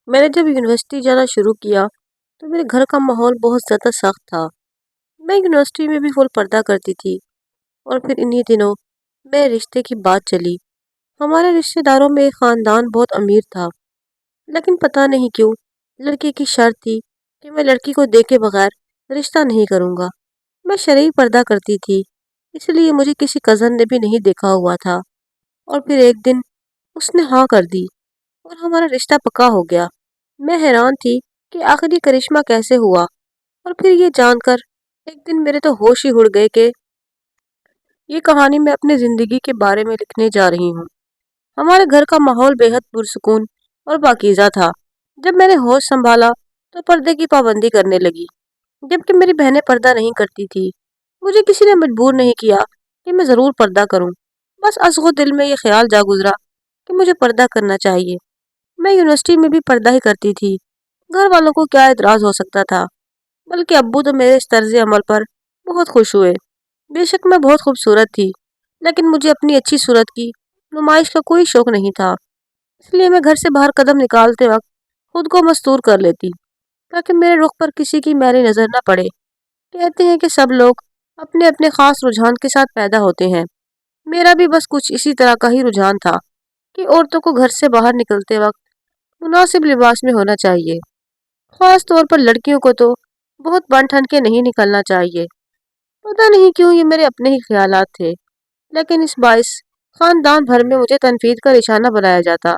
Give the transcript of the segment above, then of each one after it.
میں نے جب یونیورسٹی جانا شروع کیا تو میرے گھر کا ماحول بہت زیادہ سخت تھا۔ میں یونیورسٹی میں بھی فل پردہ کرتی تھی، اور پھر انہی دنوں میرے رشتے کی بات چلی۔ ہمارے رشتے داروں میں ایک خاندان بہت امیر تھا، لیکن پتہ نہیں کیوں لڑکی کی شرط تھی کہ میں لڑکی کو دیکھے بغیر رشتہ نہیں کروں گا۔ میں شرعی پردہ کرتی تھی، اس لیے مجھے کسی کزن نے بھی نہیں دیکھا ہوا تھا، اور پھر ایک دن اس نے ہاں کر دی اور ہمارا رشتہ پکا ہو گیا۔ میں حیران تھی کہ آخر یہ کرشمہ کیسے ہوا، اور پھر یہ جان کر ایک دن میرے تو ہوش ہی اڑ گئے کہ یہ کہانی میں اپنی زندگی کے بارے میں لکھنے جا رہی ہوں۔ ہمارے گھر کا ماحول بے حد پرسکون اور پاکیزہ تھا۔ جب میں نے ہوش سنبھالا تو پردے کی پابندی کرنے لگی، جبکہ میری بہنیں پردہ نہیں کرتی تھی۔ مجھے کسی نے مجبور نہیں کیا کہ میں ضرور پردہ کروں، بس از خود دل میں یہ خیال جا گزرا کہ مجھے پردہ کرنا چاہیے۔ میں یونیورسٹی میں بھی پردہ ہی کرتی تھی۔ گھر والوں کو کیا اعتراض ہو سکتا تھا، بلکہ ابو تو میرے اس طرز عمل پر بہت خوش ہوئے۔ بے شک میں بہت خوبصورت تھی، لیکن مجھے اپنی اچھی صورت کی نمائش کا کوئی شوق نہیں تھا، اس لیے میں گھر سے باہر قدم نکالتے وقت خود کو مستور کر لیتی تاکہ میرے رخ پر کسی کی میلی نظر نہ پڑے۔ کہتے ہیں کہ سب لوگ اپنے اپنے خاص رجحان کے ساتھ پیدا ہوتے ہیں۔ میرا بھی بس کچھ اسی طرح کا ہی رجحان تھا کہ عورتوں کو گھر سے باہر نکلتے وقت مناسب لباس میں ہونا چاہیے۔ خاص طور پر لڑکیوں کو تو بہت بن ٹھن کے نہیں نکلنا چاہیے۔ پتہ نہیں کیوں یہ میرے اپنے ہی خیالات تھے، لیکن اس باعث خاندان بھر میں مجھے تنقید کا نشانہ بنایا جاتا۔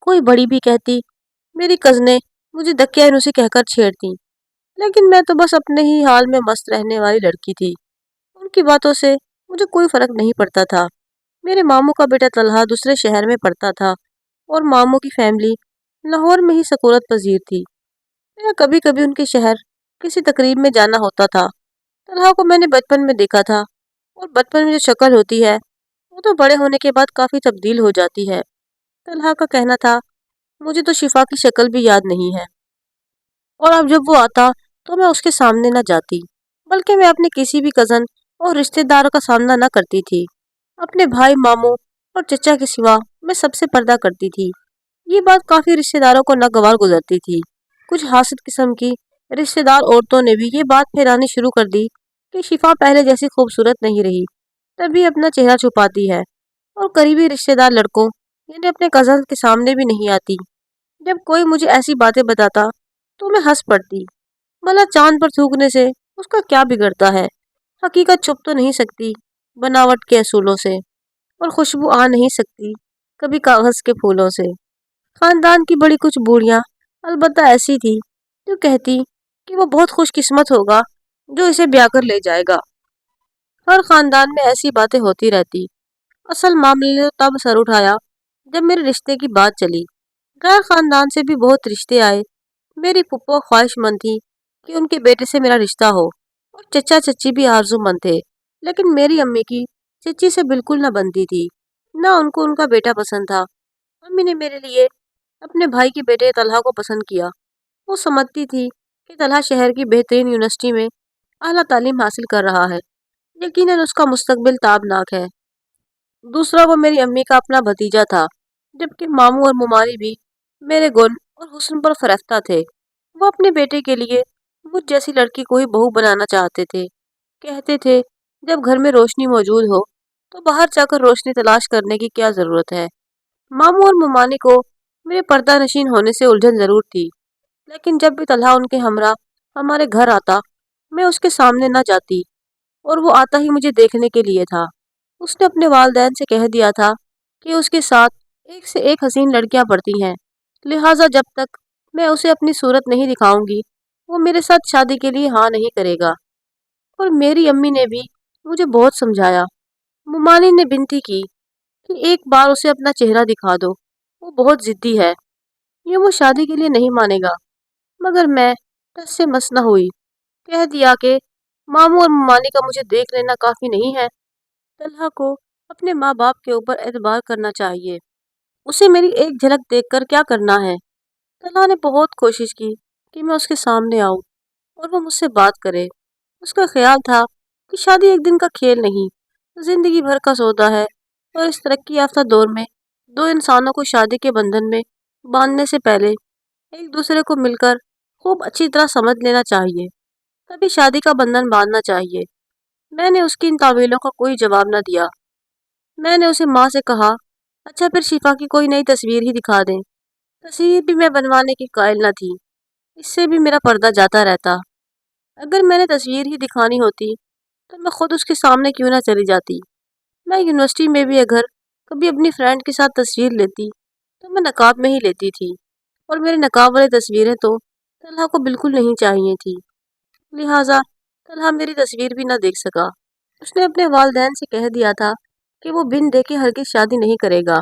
کوئی بڑی بھی کہتی، میری کزنیں مجھے دقیانوسی کہہ کر چھیڑتی، لیکن میں تو بس اپنے ہی حال میں مست رہنے والی لڑکی تھی۔ ان کی باتوں سے مجھے کوئی فرق نہیں پڑتا تھا۔ میرے ماموں کا بیٹا طلحہ دوسرے شہر میں پڑھتا تھا، اور ماموں کی فیملی لاہور میں ہی سکونت پذیر تھی۔ میرا کبھی کبھی ان کے شہر کسی تقریب میں جانا ہوتا تھا۔ طلحہ کو میں نے بچپن میں دیکھا تھا، اور بچپن میں جو شکل ہوتی ہے وہ تو بڑے ہونے کے بعد کافی تبدیل ہو جاتی ہے۔ طلحہ کا کہنا تھا، مجھے تو شفا کی شکل بھی یاد نہیں ہے، اور اب جب وہ آتا تو میں اس کے سامنے نہ جاتی، بلکہ میں اپنے کسی بھی کزن اور رشتہ داروں کا سامنا نہ کرتی تھی۔ اپنے بھائی، ماموں اور چچا کے سوا میں سب سے پردہ کرتی تھی۔ یہ بات کافی رشتہ داروں کو ناگوار گزرتی تھی۔ کچھ حاسد قسم کی رشتہ دار عورتوں نے بھی یہ بات پھیلانی شروع کر دی کہ شفا پہلے جیسی خوبصورت نہیں رہی، تبھی اپنا چہرہ چھپاتی ہے، اور قریبی رشتہ دار لڑکوں یعنی اپنے کزن کے سامنے بھی نہیں آتی۔ جب کوئی مجھے ایسی باتیں بتاتا تو میں ہنس پڑتی۔ بھلا چاند پر تھوکنے سے اس کا کیا بگڑتا ہے؟ حقیقت چھپ تو نہیں سکتی بناوٹ کے اصولوں سے، اور خوشبو آ نہیں سکتی کبھی کاغذ کے پھولوں سے۔ خاندان کی بڑی کچھ بوڑھیاں البتہ ایسی تھی جو کہتی کہ وہ بہت خوش قسمت ہوگا جو اسے بیاہ کر لے جائے گا۔ ہر خاندان میں ایسی باتیں ہوتی رہتی۔ اصل معاملے نے تب سر اٹھایا جب میرے رشتے کی بات چلی۔ غیر خاندان سے بھی بہت رشتے آئے۔ میری پھپھو خواہش مند تھی کہ ان کے بیٹے سے میرا رشتہ ہو، اور چچا چچی بھی آرزو مند تھے، لیکن میری امی کی چچی سے بالکل نہ بنتی تھی، نہ ان کو ان کا بیٹا پسند تھا۔ امی نے میرے لیے اپنے بھائی کے بیٹے طلحہ کو پسند کیا۔ وہ سمجھتی تھی کہ طلحہ شہر کی بہترین یونیورسٹی میں اعلیٰ تعلیم حاصل کر رہا ہے، یقیناً اس کا مستقبل تابناک ہے۔ دوسرا، وہ میری امی کا اپنا بھتیجا تھا، جبکہ ماموں اور ممانی بھی میرے گن اور حسن پر فریفتہ تھے۔ وہ اپنے بیٹے کے لیے مجھ جیسی لڑکی کو ہی بہو بنانا چاہتے تھے۔ کہتے تھے، جب گھر میں روشنی موجود ہو تو باہر جا کر روشنی تلاش کرنے کی کیا ضرورت ہے۔ ماموں اور ممانی کو میرے پردہ نشین ہونے سے الجھن ضرور تھی، لیکن جب بھی طلحہ ان کے ہمراہ ہمارے گھر آتا میں اس کے سامنے نہ جاتی، اور وہ آتا ہی مجھے دیکھنے کے لیے تھا۔ اس نے اپنے والدین سے کہہ دیا تھا کہ اس کے ساتھ ایک سے ایک حسین لڑکیاں پڑھتی ہیں، لہٰذا جب تک میں اسے اپنی صورت نہیں دکھاؤں گی وہ میرے ساتھ شادی کے لیے ہاں نہیں کرے گا۔ اور میری امی نے بھی مجھے بہت سمجھایا۔ ممانی نے بنتی کی کہ ایک بار اسے اپنا چہرہ دکھا دو، وہ بہت ضدی ہے، یہ وہ شادی کے لیے نہیں مانے گا، مگر میں ٹس سے مس نہ ہوئی۔ کہہ دیا کہ ماموں اور ممانی کا مجھے دیکھ لینا کافی نہیں ہے، طلحہ کو اپنے ماں باپ کے اوپر اعتبار کرنا چاہیے، اسے میری ایک جھلک دیکھ کر کیا کرنا ہے۔ طلحہ نے بہت کوشش کی کہ میں اس کے سامنے آؤں اور وہ مجھ سے بات کرے۔ اس کا خیال تھا کہ شادی ایک دن کا کھیل نہیں، زندگی بھر کا سودا ہے، اور اس ترقی یافتہ دور میں دو انسانوں کو شادی کے بندھن میں باندھنے سے پہلے ایک دوسرے کو مل کر خوب اچھی طرح سمجھ لینا چاہیے، تبھی شادی کا بندھن باندھنا چاہیے۔ میں نے اس کی ان تعویلوں کا کوئی جواب نہ دیا۔ میں نے اسے ماں سے کہا، اچھا پھر شفا کی کوئی نئی تصویر ہی دکھا دیں۔ تصویر بھی میں بنوانے کی قائل نہ تھی، اس سے بھی میرا پردہ جاتا رہتا۔ اگر میں نے تصویر ہی دکھانی ہوتی تو میں خود اس کے سامنے کیوں نہ چلی جاتی۔ میں یونیورسٹی میں بھی اگر کبھی اپنی فرینڈ کے ساتھ تصویر لیتی تو میں نقاب میں ہی لیتی تھی، اور میرے نقاب والی تصویریں تو طلحہ کو بالکل نہیں چاہیے تھی، لہٰذا طلحہ میری تصویر بھی نہ دیکھ سکا۔ اس نے اپنے والدین سے کہہ دیا تھا کہ وہ بن دیکھے ہرگز شادی نہیں کرے گا۔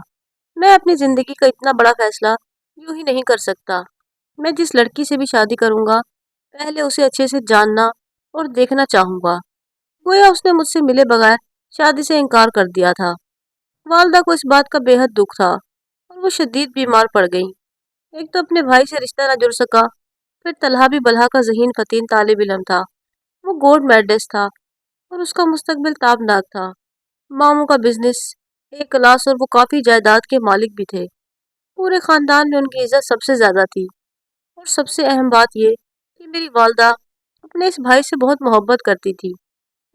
میں اپنی زندگی کا اتنا بڑا فیصلہ یوں ہی نہیں کر سکتا۔ میں جس لڑکی سے بھی شادی کروں گا پہلے اسے اچھے سے جاننا اور دیکھنا چاہوں گا۔ گویا اس نے مجھ سے ملے بغیر شادی سے انکار کر دیا تھا۔ والدہ کو اس بات کا بے حد دکھ تھا اور وہ شدید بیمار پڑ گئی۔ ایک تو اپنے بھائی سے رشتہ نہ جڑ سکا، پھر طلحہ بھی بلہا کا ذہین فتین طالب علم تھا۔ وہ گولڈ میڈلسٹ تھا اور اس کا مستقبل تابناک تھا۔ ماموں کا بزنس ایک کلاس اور وہ کافی جائیداد کے مالک بھی تھے۔ پورے خاندان میں ان کی عزت سب سے زیادہ تھی، اور سب سے اہم بات یہ کہ میری والدہ اپنے اس بھائی سے بہت محبت کرتی تھی۔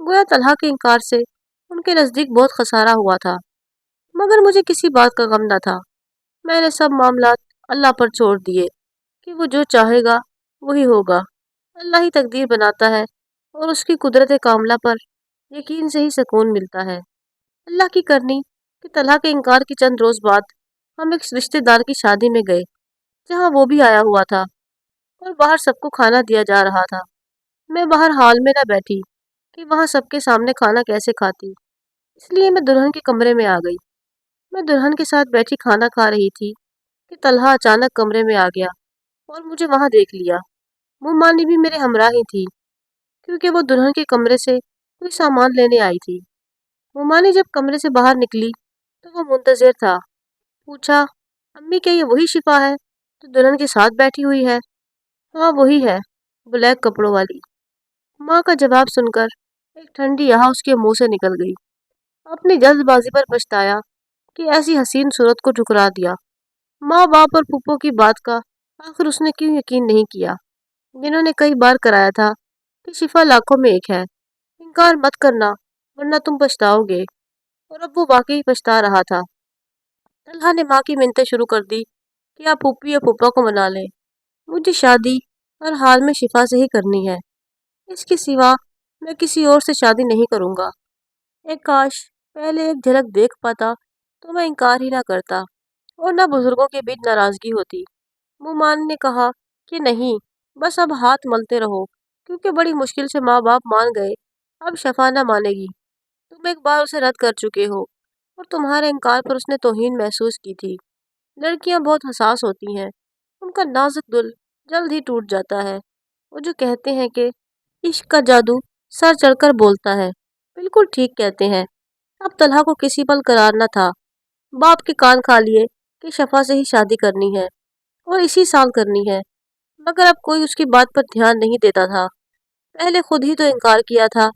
گویا طلحہ کے انکار سے ان کے نزدیک بہت خسارہ ہوا تھا، مگر مجھے کسی بات کا غم نہ تھا۔ میں نے سب معاملات اللہ پر چھوڑ دیے کہ وہ جو چاہے گا وہی ہوگا۔ اللہ ہی تقدیر بناتا ہے اور اس کی قدرت کاملہ پر یقین سے ہی سکون ملتا ہے۔ اللہ کی کرنی کہ طلحہ کے انکار کے چند روز بعد ہم ایک رشتہ دار کی شادی میں گئے جہاں وہ بھی آیا ہوا تھا، اور باہر سب کو کھانا دیا جا رہا تھا۔ میں باہر ہال میں نہ بیٹھی کہ وہاں سب کے سامنے کھانا کیسے کھاتی، اس لیے میں دلہن کے کمرے میں آ گئی۔ میں دلہن کے ساتھ بیٹھی کھانا کھا رہی تھی کہ طلحہ اچانک کمرے میں آ گیا اور مجھے وہاں دیکھ لیا۔ مومانی بھی میرے ہمراہ ہی تھی کیونکہ وہ دلہن کے کمرے سے کوئی سامان لینے آئی تھی۔ مومانی جب کمرے سے باہر نکلی تو وہ منتظر تھا۔ پوچھا، امی کیا یہ وہی شفا ہے جو دلہن کے ساتھ بیٹھی ہوئی ہے؟ ہاں وہی ہے، بلیک کپڑوں والی۔ ماں کا جواب سن کر ایک ٹھنڈی آہ اس کے منہ سے نکل گئی۔ اپنی جلد بازی پر پچھتایا کہ ایسی حسین صورت کو ٹھکرا دیا۔ ماں باپ اور پھپھو کی بات کا آخر اس نے کیوں یقین نہیں کیا، جنہوں نے کئی بار کرایا تھا کہ شفا لاکھوں میں ایک ہے، انکار مت کرنا ورنہ تم پچھتاؤ گے۔ اور اب وہ واقعی پچھتا رہا تھا۔ طلحہ نے ماں کی منتیں شروع کر دی کہ آپ پھوپھی یا پھوپھا کو منا لیں، مجھے شادی ہر حال میں شفا سے ہی کرنی ہے، اس کے سوا میں کسی اور سے شادی نہیں کروں گا۔ ایک کاش پہلے ایک جھلک دیکھ پاتا تو میں انکار ہی نہ کرتا اور نہ بزرگوں کے بیچ ناراضگی ہوتی۔ مومان نے کہا کہ نہیں، بس اب ہاتھ ملتے رہو، کیونکہ بڑی مشکل سے ماں باپ مان گئے، اب شفا نہ مانے گی۔ تم ایک بار اسے رد کر چکے ہو اور تمہارے انکار پر اس نے توہین محسوس کی تھی۔ لڑکیاں بہت حساس ہوتی ہیں، ان کا نازک دل جلد ہی ٹوٹ جاتا ہے۔ وہ جو کہتے ہیں کہ عشق کا جادو سر چڑھ کر بولتا ہے، بالکل ٹھیک کہتے ہیں۔ اب طلحہ کو کسی پل قرار نہ تھا۔ باپ کے کان کھا لیے کہ شفا سے ہی شادی کرنی ہے اور اسی سال کرنی ہے، مگر اب کوئی اس کی بات پر دھیان نہیں دیتا تھا۔ پہلے خود ہی تو انکار کیا تھا۔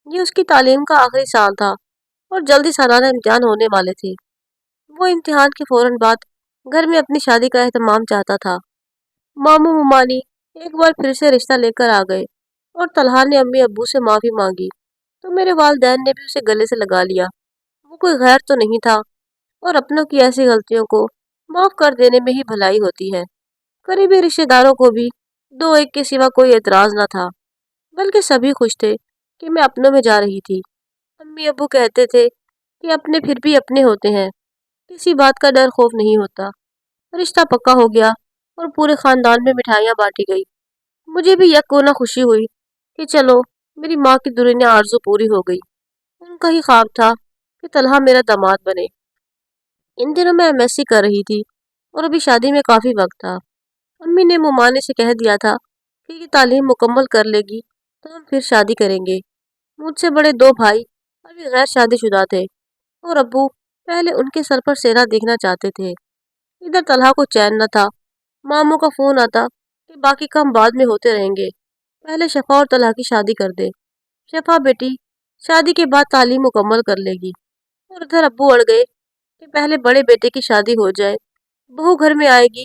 یہ اس کی تعلیم کا آخری سال تھا اور جلدی سالانہ امتحان ہونے والے تھے۔ وہ امتحان کے فوراً بعد گھر میں اپنی شادی کا اہتمام چاہتا تھا۔ ماموں ممانی ایک بار پھر سے رشتہ لے کر آ گئے اور طلحہ نے امی ابو سے معافی مانگی تو میرے والدین نے بھی اسے گلے سے لگا لیا۔ وہ کوئی غیر تو نہیں تھا، اور اپنوں کی ایسی غلطیوں کو معاف کر دینے میں ہی بھلائی ہوتی ہے۔ قریبی رشتہ داروں کو بھی دو ایک کے سوا کوئی اعتراض نہ تھا، بلکہ سبھی خوش تھے کہ میں اپنوں میں جا رہی تھی۔ امی ابو کہتے تھے کہ اپنے پھر بھی اپنے ہوتے ہیں، کسی بات کا ڈر خوف نہیں ہوتا۔ رشتہ پکا ہو گیا اور پورے خاندان میں مٹھائیاں بانٹی گئی۔ مجھے بھی یکونا خوشی ہوئی کہ چلو میری ماں کی درینہ آرزو پوری ہو گئی۔ ان کا ہی خواب تھا کہ طلحہ میرا داماد بنے۔ ان دنوں میں ایم ایس سی کر رہی تھی اور ابھی شادی میں کافی وقت تھا۔ امی نے ممانے سے کہہ دیا تھا کہ یہ تعلیم مکمل کر لے گی تو ہم پھر شادی کریں گے۔ مجھ سے بڑے دو بھائی ابھی غیر شادی شدہ تھے اور ابو پہلے ان کے سر پر سہرا دیکھنا چاہتے تھے۔ ادھر طلحہ کو چین نہ تھا۔ ماموں کا فون آتا کہ باقی کام بعد میں ہوتے رہیں گے، پہلے شفا اور طلحہ کی شادی کر دے۔ شفا بیٹی شادی کے بعد تعلیم مکمل کر لے گی، اور ادھر ابو اڑ گئے کہ پہلے بڑے بیٹے کی شادی ہو جائے، بہو گھر میں آئے گی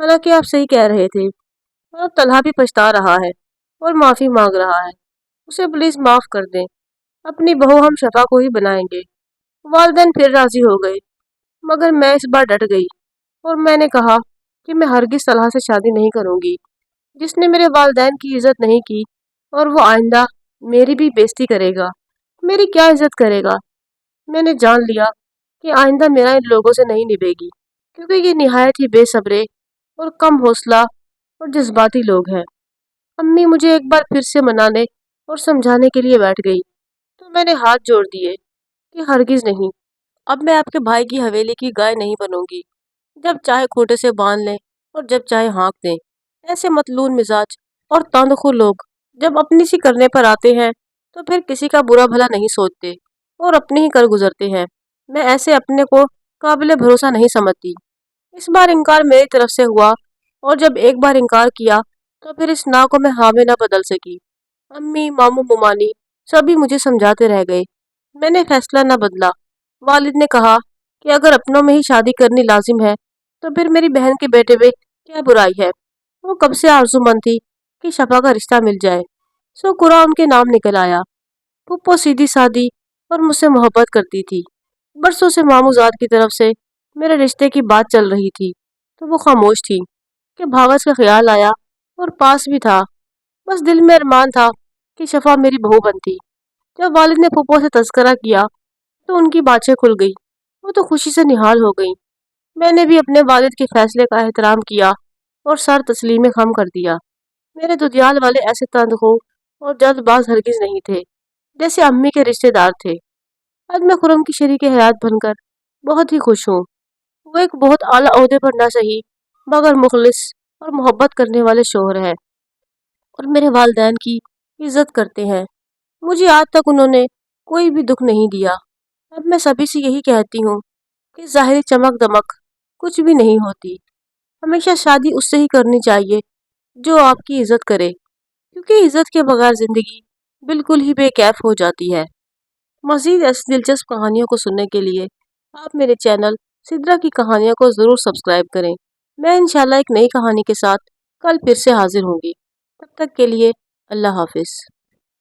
حالانکہ آپ صحیح کہہ رہے تھے، اور اب طلحہ بھی پچھتا رہا ہے اور معافی مانگ رہا ہے۔ اسے پلیز معاف کر دیں، اپنی بہو ہم شفا کو ہی بنائیں گے۔ والدین پھر راضی ہو گئے، مگر میں اس بار ڈٹ گئی اور میں نے کہا کہ میں ہرگز طلحہ سے شادی نہیں کروں گی، جس نے میرے والدین کی عزت نہیں کی، اور وہ آئندہ میری بھی بےزتی کرے گا۔ میری کیا عزت کرے گا؟ میں نے جان لیا کہ آئندہ میرا ان لوگوں سے نہیں نبھے گی، کیونکہ یہ نہایت ہی بے صبرے اور کم حوصلہ اور جذباتی لوگ ہیں۔ امی مجھے ایک بار پھر سے منانے اور سمجھانے کے لیے بیٹھ گئی، تو میں نے ہاتھ جوڑ دیے کہ ہرگز نہیں، اب میں آپ کے بھائی کی حویلی کی گائے نہیں بنوں گی۔ جب چاہے کھوٹے سے باندھ لیں اور جب چاہے ہانک دیں۔ ایسے متلون مزاج اور تاندخو لوگ جب اپنی سی کرنے پر آتے ہیں تو پھر کسی کا برا بھلا نہیں سوچتے اور اپنے ہی کر گزرتے ہیں۔ میں ایسے اپنے کو قابل بھروسہ نہیں سمجھتی۔ اس بار انکار میری طرف سے ہوا، اور جب ایک بار انکار کیا تو پھر اس نا کو میں ہاں میں نہ بدل سکی۔ امی، ماموں، ممانی سبھی مجھے سمجھاتے رہ گئے، میں نے فیصلہ نہ بدلا۔ والد نے کہا کہ اگر اپنوں میں ہی شادی کرنی لازم ہے تو پھر میری بہن کے بیٹے میں کیا برائی ہے؟ وہ کب سے آرزو مند تھی کہ شفا کا رشتہ مل جائے، سو قرآن ان کے نام نکل آیا۔ پھپھو سیدھی سادی اور مجھ سے محبت کرتی تھی۔ برسوں سے ماموں زاد کی طرف سے میرے رشتے کی بات چل رہی تھی، تو وہ خاموش تھی کہ بھاگس کا خیال آیا اور پاس بھی تھا، بس دل میں ارمان تھا کہ شفا میری بہو بنتی۔ جب والد نے پھپھو سے تذکرہ کیا تو ان کی باتیں کھل گئی، وہ تو خوشی سے نہال ہو گئی۔ میں نے بھی اپنے والد کے فیصلے کا احترام کیا اور سر تسلیم خم کر دیا۔ میرے ددیال والے ایسے تندخو اور جلد باز ہرگز نہیں تھے جیسے امی کے رشتے دار تھے۔ آج میں خرم کی شریک حیات بن کر بہت ہی خوش ہوں۔ وہ ایک بہت اعلیٰ عہدے پر نہ صحیح مگر مخلص اور محبت کرنے والے شوہر ہے، اور میرے والدین کی عزت کرتے ہیں۔ مجھے آج تک انہوں نے کوئی بھی دکھ نہیں دیا۔ اب میں سبھی سے یہی کہتی ہوں کہ ظاہری چمک دمک کچھ بھی نہیں ہوتی۔ ہمیشہ شادی اس سے ہی کرنی چاہیے جو آپ کی عزت کرے، کیونکہ عزت کے بغیر زندگی بالکل ہی بے کیف ہو جاتی ہے۔ مزید ایسی دلچسپ کہانیوں کو سننے کے لیے آپ میرے چینل سدرا کی کہانیوں کو ضرور سبسکرائب کریں۔ میں انشاءاللہ ایک نئی کہانی کے ساتھ کل پھر سے حاضر ہوں گی۔ تب تک کے لیے اللہ حافظ۔